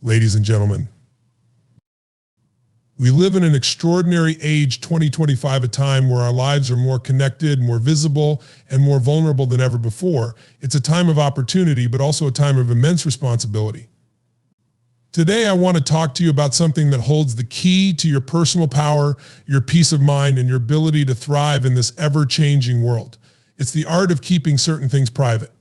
Ladies and gentlemen, we live in an extraordinary age, 2025, a time where our lives are more connected, more visible, and more vulnerable than ever before. It's a time of opportunity, but also a time of immense responsibility. Today, I want to talk to you about something that holds the key to your personal power, your peace of mind, and your ability to thrive in this ever-changing world. It's the art of keeping certain things private.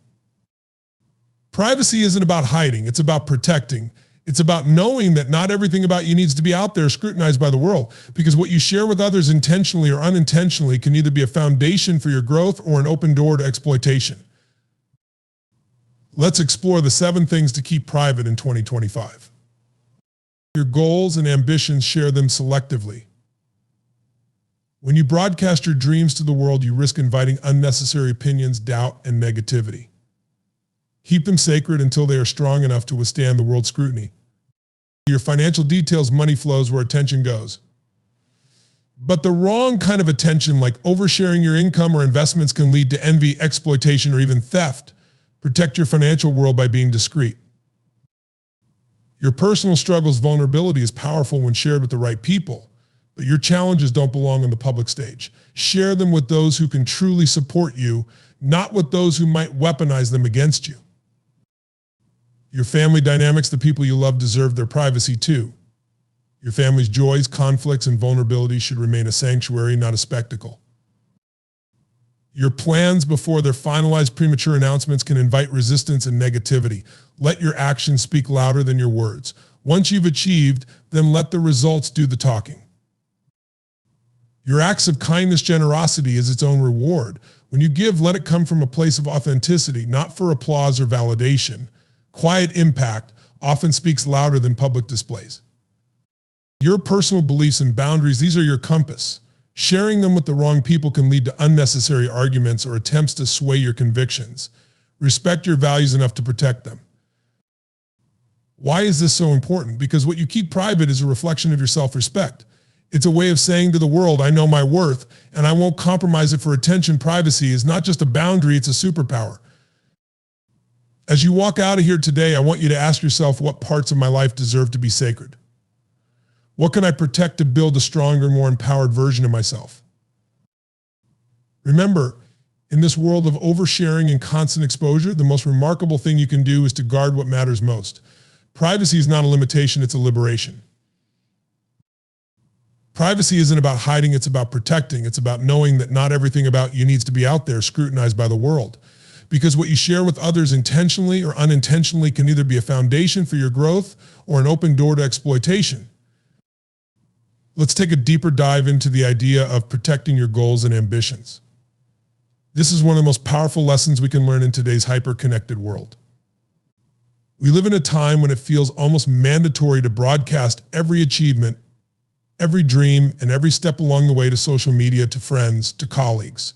Privacy isn't about hiding, it's about protecting. It's about knowing that not everything about you needs to be out there scrutinized by the world, because what you share with others intentionally or unintentionally can either be a foundation for your growth or an open door to exploitation. Let's explore the 7 things to keep private in 2025. Your goals and ambitions, share them selectively. When you broadcast your dreams to the world, you risk inviting unnecessary opinions, doubt, and negativity. Keep them sacred until they are strong enough to withstand the world's scrutiny. Your financial details, money flows where attention goes. But the wrong kind of attention, like oversharing your income or investments, can lead to envy, exploitation, or even theft. Protect your financial world by being discreet. Your personal struggles, vulnerability is powerful when shared with the right people, but your challenges don't belong on the public stage. Share them with those who can truly support you, not with those who might weaponize them against you. Your family dynamics, the people you love, deserve their privacy too. Your family's joys, conflicts, and vulnerabilities should remain a sanctuary, not a spectacle. Your plans before they're finalized, premature announcements can invite resistance and negativity. Let your actions speak louder than your words. Once you've achieved, then let the results do the talking. Your acts of kindness, generosity is its own reward. When you give, let it come from a place of authenticity, not for applause or validation. Quiet impact often speaks louder than public displays. Your personal beliefs and boundaries, these are your compass. Sharing them with the wrong people can lead to unnecessary arguments or attempts to sway your convictions. Respect your values enough to protect them. Why is this so important? Because what you keep private is a reflection of your self-respect. It's a way of saying to the world, I know my worth, and I won't compromise it for attention. Privacy is not just a boundary, it's a superpower. As you walk out of here today, I want you to ask yourself, what parts of my life deserve to be sacred? What can I protect to build a stronger, more empowered version of myself? Remember, in this world of oversharing and constant exposure, the most remarkable thing you can do is to guard what matters most. Privacy is not a limitation, it's a liberation. Privacy isn't about hiding, it's about protecting. It's about knowing that not everything about you needs to be out there scrutinized by the world. Because what you share with others intentionally or unintentionally can either be a foundation for your growth or an open door to exploitation. Let's take a deeper dive into the idea of protecting your goals and ambitions. This is one of the most powerful lessons we can learn in today's hyper-connected world. We live in a time when it feels almost mandatory to broadcast every achievement, every dream, and every step along the way to social media, to friends, to colleagues.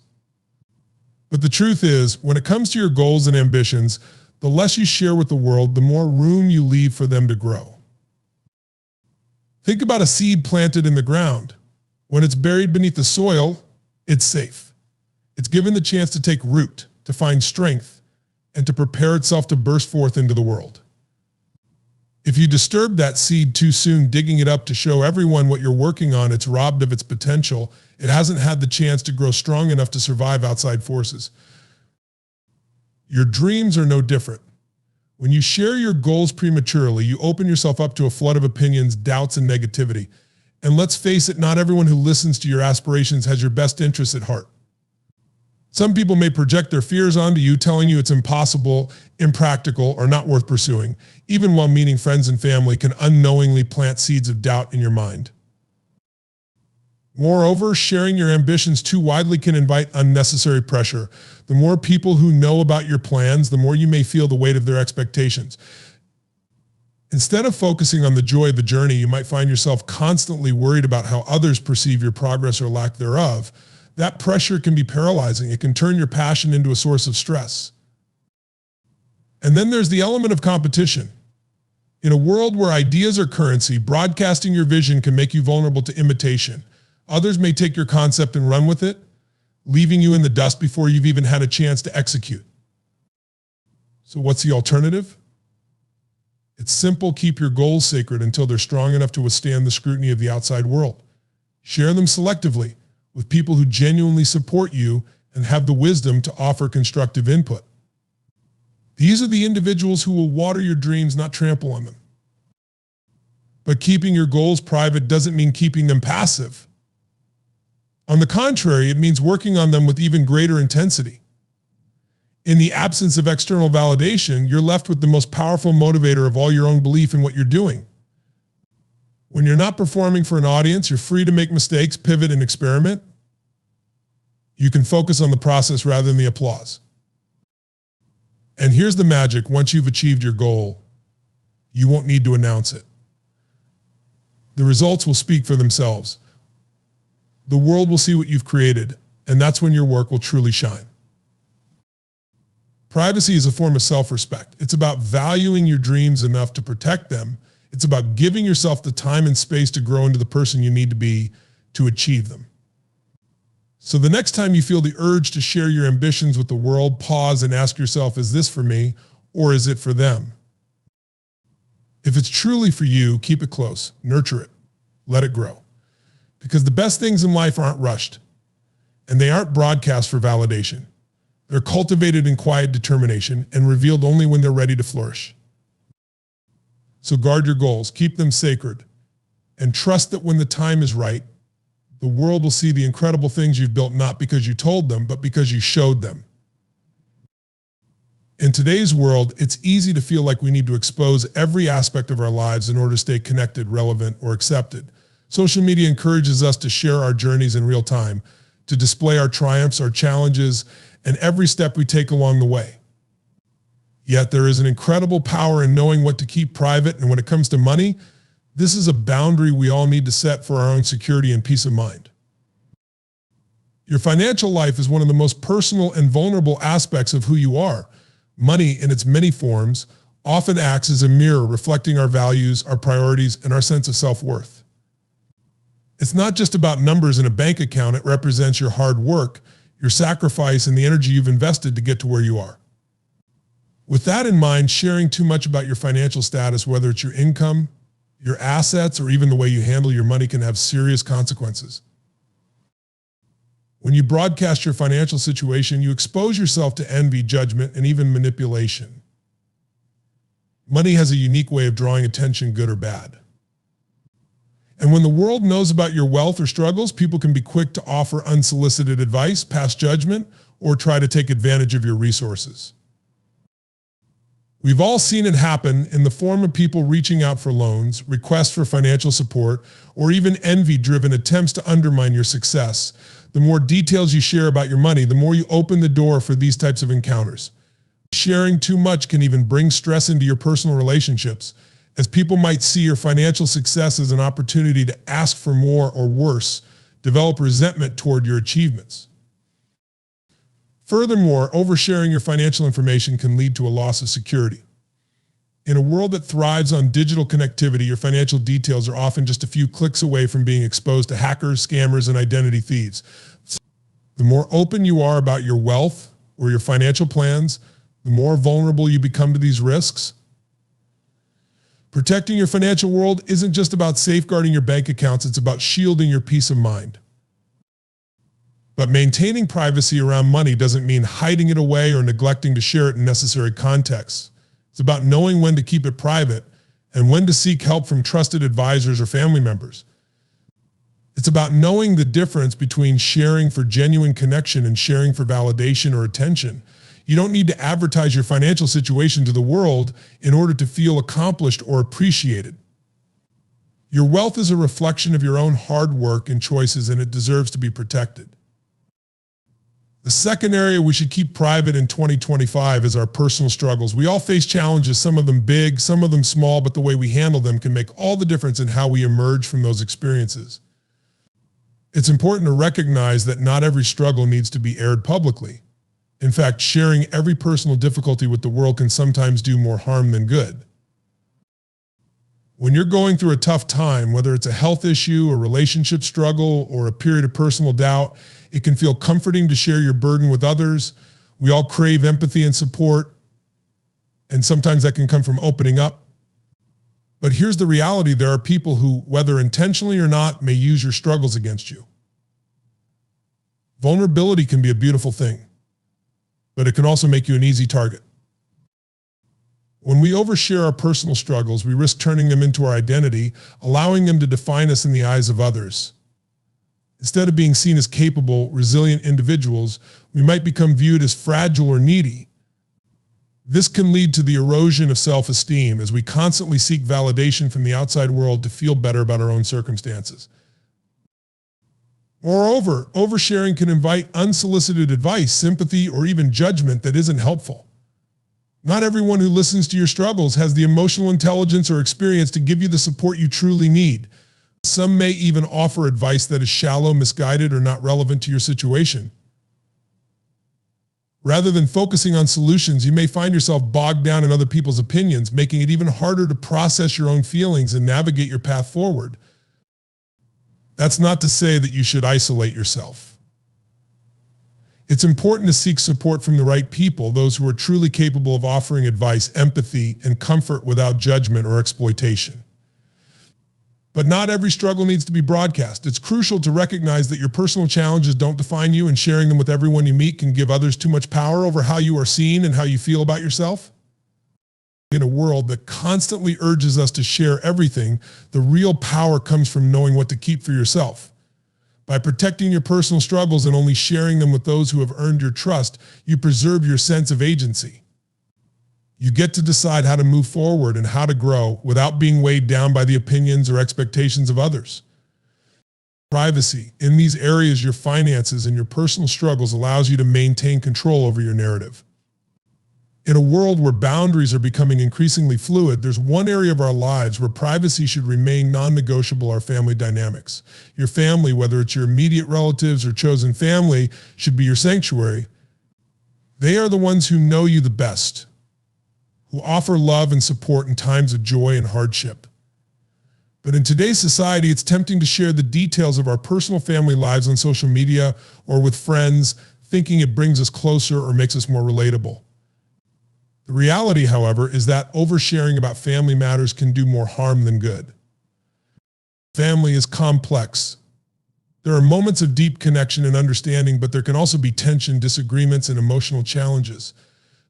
But the truth is, when it comes to your goals and ambitions, the less you share with the world, the more room you leave for them to grow. Think about a seed planted in the ground. When it's buried beneath the soil, it's safe. It's given the chance to take root, to find strength, and to prepare itself to burst forth into the world. If you disturb that seed too soon, digging it up to show everyone what you're working on, it's robbed of its potential. It hasn't had the chance to grow strong enough to survive outside forces. Your dreams are no different. When you share your goals prematurely, you open yourself up to a flood of opinions, doubts, and negativity. And let's face it, not everyone who listens to your aspirations has your best interests at heart. Some people may project their fears onto you, telling you it's impossible, impractical, or not worth pursuing. Even well-meaning friends and family can unknowingly plant seeds of doubt in your mind. Moreover, sharing your ambitions too widely can invite unnecessary pressure. The more people who know about your plans, the more you may feel the weight of their expectations. Instead of focusing on the joy of the journey, you might find yourself constantly worried about how others perceive your progress or lack thereof. That pressure can be paralyzing. It can turn your passion into a source of stress. And then there's the element of competition. In a world where ideas are currency, broadcasting your vision can make you vulnerable to imitation. Others may take your concept and run with it, leaving you in the dust before you've even had a chance to execute. So what's the alternative? It's simple. Keep your goals sacred until they're strong enough to withstand the scrutiny of the outside world. Share them selectively with people who genuinely support you and have the wisdom to offer constructive input. These are the individuals who will water your dreams, not trample on them. But keeping your goals private doesn't mean keeping them passive. On the contrary, it means working on them with even greater intensity. In the absence of external validation, you're left with the most powerful motivator of all, your own belief in what you're doing. When you're not performing for an audience, you're free to make mistakes, pivot, and experiment. You can focus on the process rather than the applause. And here's the magic. Once you've achieved your goal, you won't need to announce it. The results will speak for themselves. The world will see what you've created, and that's when your work will truly shine. Privacy is a form of self-respect. It's about valuing your dreams enough to protect them. It's about giving yourself the time and space to grow into the person you need to be to achieve them. So the next time you feel the urge to share your ambitions with the world, pause and ask yourself, is this for me or is it for them? If it's truly for you, keep it close, nurture it, let it grow. Because the best things in life aren't rushed, and they aren't broadcast for validation. They're cultivated in quiet determination and revealed only when they're ready to flourish. So guard your goals, keep them sacred, and trust that when the time is right, the world will see the incredible things you've built, not because you told them, but because you showed them. In today's world, it's easy to feel like we need to expose every aspect of our lives in order to stay connected, relevant, or accepted. Social media encourages us to share our journeys in real time, to display our triumphs, our challenges, and every step we take along the way. Yet there is an incredible power in knowing what to keep private, and when it comes to money, this is a boundary we all need to set for our own security and peace of mind. Your financial life is one of the most personal and vulnerable aspects of who you are. Money, in its many forms, often acts as a mirror reflecting our values, our priorities, and our sense of self-worth. It's not just about numbers in a bank account. It represents your hard work, your sacrifice, and the energy you've invested to get to where you are. With that in mind, sharing too much about your financial status, whether it's your income, your assets, or even the way you handle your money, can have serious consequences. When you broadcast your financial situation, you expose yourself to envy, judgment, and even manipulation. Money has a unique way of drawing attention, good or bad. And when the world knows about your wealth or struggles, people can be quick to offer unsolicited advice, pass judgment, or try to take advantage of your resources. We've all seen it happen in the form of people reaching out for loans, requests for financial support, or even envy-driven attempts to undermine your success. The more details you share about your money, the more you open the door for these types of encounters. Sharing too much can even bring stress into your personal relationships, as people might see your financial success as an opportunity to ask for more, or worse, develop resentment toward your achievements. Furthermore, oversharing your financial information can lead to a loss of security. In a world that thrives on digital connectivity, your financial details are often just a few clicks away from being exposed to hackers, scammers, and identity thieves. The more open you are about your wealth or your financial plans, the more vulnerable you become to these risks. Protecting your financial world isn't just about safeguarding your bank accounts, it's about shielding your peace of mind. But maintaining privacy around money doesn't mean hiding it away or neglecting to share it in necessary contexts. It's about knowing when to keep it private and when to seek help from trusted advisors or family members. It's about knowing the difference between sharing for genuine connection and sharing for validation or attention. You don't need to advertise your financial situation to the world in order to feel accomplished or appreciated. Your wealth is a reflection of your own hard work and choices, and it deserves to be protected. The second area we should keep private in 2025 is our personal struggles. We all face challenges, some of them big, some of them small, but the way we handle them can make all the difference in how we emerge from those experiences. It's important to recognize that not every struggle needs to be aired publicly. In fact, sharing every personal difficulty with the world can sometimes do more harm than good. When you're going through a tough time, whether it's a health issue, a relationship struggle, or a period of personal doubt, it can feel comforting to share your burden with others. We all crave empathy and support, and sometimes that can come from opening up. But here's the reality: there are people who, whether intentionally or not, may use your struggles against you. Vulnerability can be a beautiful thing, but it can also make you an easy target. When we overshare our personal struggles, we risk turning them into our identity, allowing them to define us in the eyes of others. Instead of being seen as capable, resilient individuals, we might become viewed as fragile or needy. This can lead to the erosion of self-esteem as we constantly seek validation from the outside world to feel better about our own circumstances. Moreover, oversharing can invite unsolicited advice, sympathy, or even judgment that isn't helpful. Not everyone who listens to your struggles has the emotional intelligence or experience to give you the support you truly need. Some may even offer advice that is shallow, misguided, or not relevant to your situation. Rather than focusing on solutions, you may find yourself bogged down in other people's opinions, making it even harder to process your own feelings and navigate your path forward. That's not to say that you should isolate yourself. It's important to seek support from the right people, those who are truly capable of offering advice, empathy, and comfort without judgment or exploitation. But not every struggle needs to be broadcast. It's crucial to recognize that your personal challenges don't define you, and sharing them with everyone you meet can give others too much power over how you are seen and how you feel about yourself. In a world that constantly urges us to share everything, the real power comes from knowing what to keep for yourself. By protecting your personal struggles and only sharing them with those who have earned your trust, you preserve your sense of agency. You get to decide how to move forward and how to grow without being weighed down by the opinions or expectations of others. Privacy. In these areas, your finances and your personal struggles allows you to maintain control over your narrative. In a world where boundaries are becoming increasingly fluid, there's one area of our lives where privacy should remain non-negotiable: our family dynamics. Your family, whether it's your immediate relatives or chosen family, should be your sanctuary. They are the ones who know you the best, who offer love and support in times of joy and hardship. But in today's society, it's tempting to share the details of our personal family lives on social media or with friends, thinking it brings us closer or makes us more relatable. The reality, however, is that oversharing about family matters can do more harm than good. Family is complex. There are moments of deep connection and understanding, but there can also be tension, disagreements, and emotional challenges.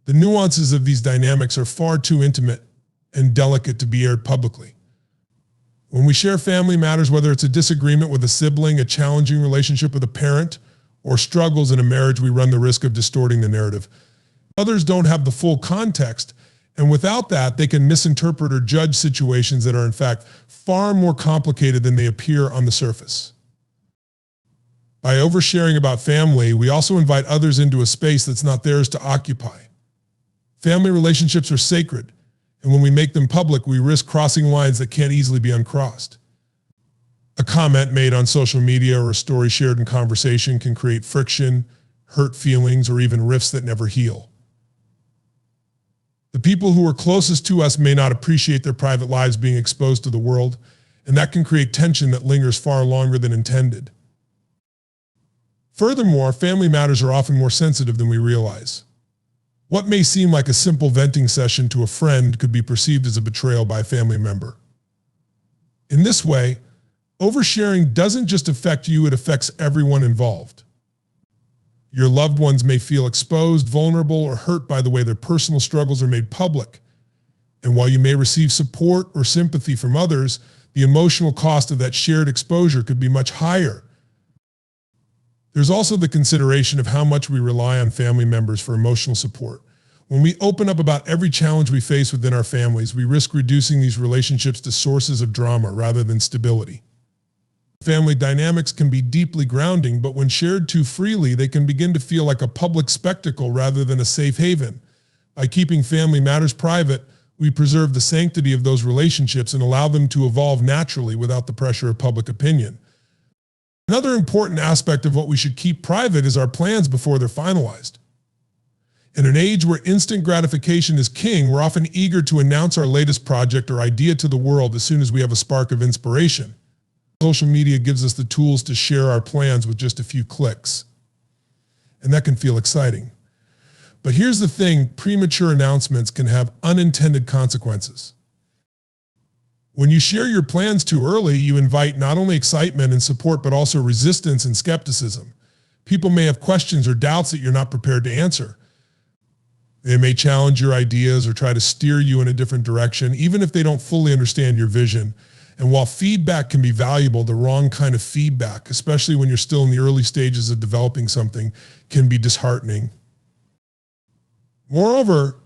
The nuances of these dynamics are far too intimate and delicate to be aired publicly. When we share family matters, whether it's a disagreement with a sibling, a challenging relationship with a parent, or struggles in a marriage, we run the risk of distorting the narrative. Others don't have the full context, and without that, they can misinterpret or judge situations that are in fact far more complicated than they appear on the surface. By oversharing about family, we also invite others into a space that's not theirs to occupy. Family relationships are sacred, and when we make them public, we risk crossing lines that can't easily be uncrossed. A comment made on social media or a story shared in conversation can create friction, hurt feelings, or even rifts that never heal. The people who are closest to us may not appreciate their private lives being exposed to the world, and that can create tension that lingers far longer than intended. Furthermore, family matters are often more sensitive than we realize. What may seem like a simple venting session to a friend could be perceived as a betrayal by a family member. In this way, oversharing doesn't just affect you, it affects everyone involved. Your loved ones may feel exposed, vulnerable, or hurt by the way their personal struggles are made public. And while you may receive support or sympathy from others, the emotional cost of that shared exposure could be much higher. There's also the consideration of how much we rely on family members for emotional support. When we open up about every challenge we face within our families, we risk reducing these relationships to sources of drama rather than stability. Family dynamics can be deeply grounding, but when shared too freely, they can begin to feel like a public spectacle rather than a safe haven. By keeping family matters private, we preserve the sanctity of those relationships and allow them to evolve naturally without the pressure of public opinion. Another important aspect of what we should keep private is our plans before they're finalized. In an age where instant gratification is king, we're often eager to announce our latest project or idea to the world as soon as we have a spark of inspiration. Social media gives us the tools to share our plans with just a few clicks, and that can feel exciting. But here's the thing: premature announcements can have unintended consequences. When you share your plans too early, you invite not only excitement and support, but also resistance and skepticism. People may have questions or doubts that you're not prepared to answer. They may challenge your ideas or try to steer you in a different direction, even if they don't fully understand your vision. And while feedback can be valuable, the wrong kind of feedback, especially when you're still in the early stages of developing something, can be disheartening. Moreover,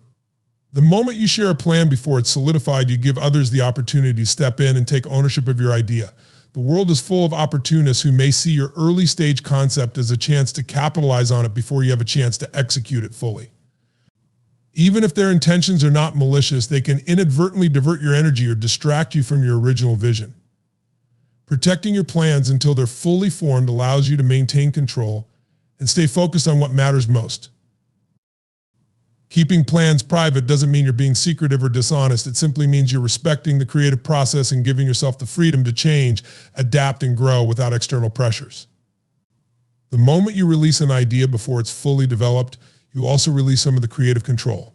the moment you share a plan before it's solidified, you give others the opportunity to step in and take ownership of your idea. The world is full of opportunists who may see your early stage concept as a chance to capitalize on it before you have a chance to execute it fully. Even if their intentions are not malicious, they can inadvertently divert your energy or distract you from your original vision. Protecting your plans until they're fully formed allows you to maintain control and stay focused on what matters most. Keeping plans private doesn't mean you're being secretive or dishonest. It simply means you're respecting the creative process and giving yourself the freedom to change, adapt, and grow without external pressures. The moment you release an idea before it's fully developed, you also release some of the creative control.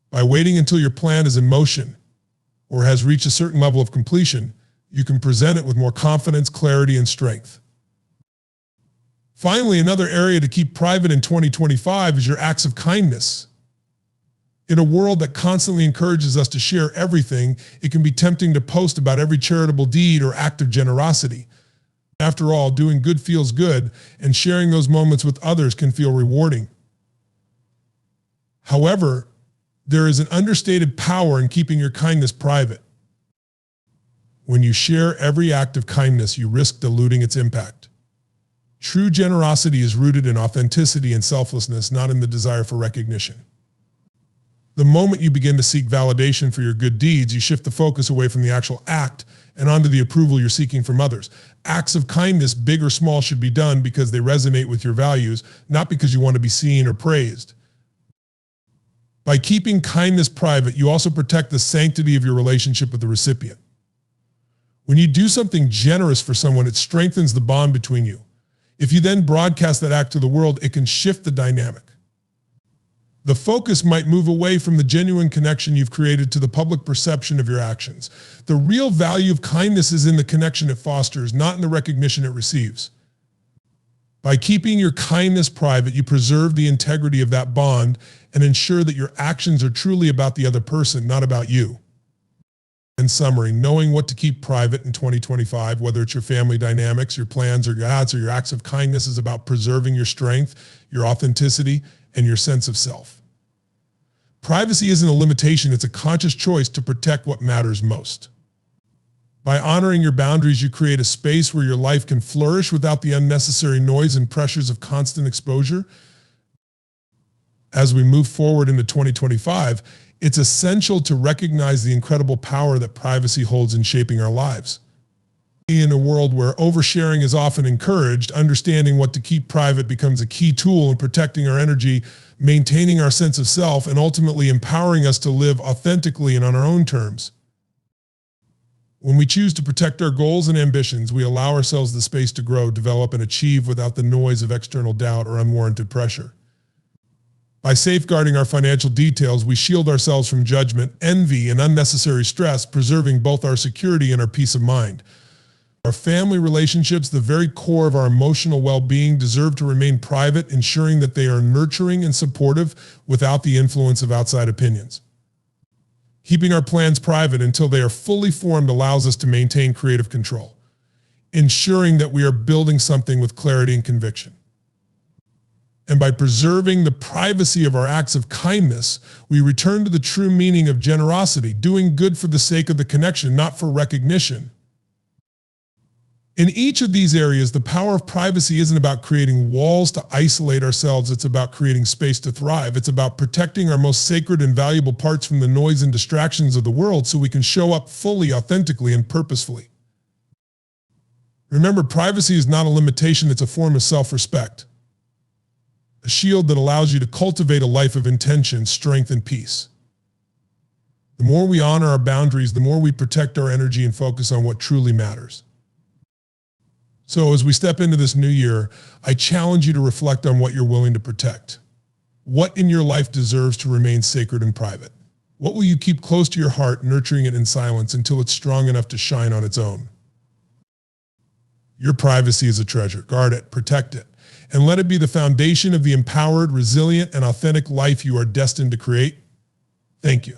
By waiting until your plan is in motion or has reached a certain level of completion, you can present it with more confidence, clarity, and strength. Finally, another area to keep private in 2025 is your acts of kindness. In a world that constantly encourages us to share everything, it can be tempting to post about every charitable deed or act of generosity. After all, doing good feels good, and sharing those moments with others can feel rewarding. However, there is an understated power in keeping your kindness private. When you share every act of kindness, you risk diluting its impact. True generosity is rooted in authenticity and selflessness, not in the desire for recognition. The moment you begin to seek validation for your good deeds, you shift the focus away from the actual act and onto the approval you're seeking from others. Acts of kindness, big or small, should be done because they resonate with your values, not because you want to be seen or praised. By keeping kindness private, you also protect the sanctity of your relationship with the recipient. When you do something generous for someone, it strengthens the bond between you. If you then broadcast that act to the world, it can shift the dynamic. The focus might move away from the genuine connection you've created to the public perception of your actions. The real value of kindness is in the connection it fosters, not in the recognition it receives. By keeping your kindness private, you preserve the integrity of that bond and ensure that your actions are truly about the other person, not about you. In summary, knowing what to keep private in 2025, whether it's your family dynamics, your plans, or your acts of kindness, is about preserving your strength, your authenticity, and your sense of self. Privacy isn't a limitation, it's a conscious choice to protect what matters most. By honoring your boundaries, you create a space where your life can flourish without the unnecessary noise and pressures of constant exposure. As we move forward into 2025, it's essential to recognize the incredible power that privacy holds in shaping our lives. In a world where oversharing is often encouraged, understanding what to keep private becomes a key tool in protecting our energy, maintaining our sense of self, and ultimately empowering us to live authentically and on our own terms. When we choose to protect our goals and ambitions, we allow ourselves the space to grow, develop, and achieve without the noise of external doubt or unwarranted pressure. By safeguarding our financial details, we shield ourselves from judgment, envy, and unnecessary stress, preserving both our security and our peace of mind. Our family relationships, the very core of our emotional well-being, deserve to remain private, ensuring that they are nurturing and supportive without the influence of outside opinions. Keeping our plans private until they are fully formed allows us to maintain creative control, ensuring that we are building something with clarity and conviction. And by preserving the privacy of our acts of kindness, we return to the true meaning of generosity, doing good for the sake of the connection, not for recognition. In each of these areas, the power of privacy isn't about creating walls to isolate ourselves. It's about creating space to thrive. It's about protecting our most sacred and valuable parts from the noise and distractions of the world so we can show up fully, authentically, and purposefully. Remember, privacy is not a limitation. It's a form of self-respect. A shield that allows you to cultivate a life of intention, strength, and peace. The more we honor our boundaries, the more we protect our energy and focus on what truly matters. So as we step into this new year, I challenge you to reflect on what you're willing to protect. What in your life deserves to remain sacred and private? What will you keep close to your heart, nurturing it in silence until it's strong enough to shine on its own? Your privacy is a treasure. Guard it, protect it, and let it be the foundation of the empowered, resilient, and authentic life you are destined to create. Thank you.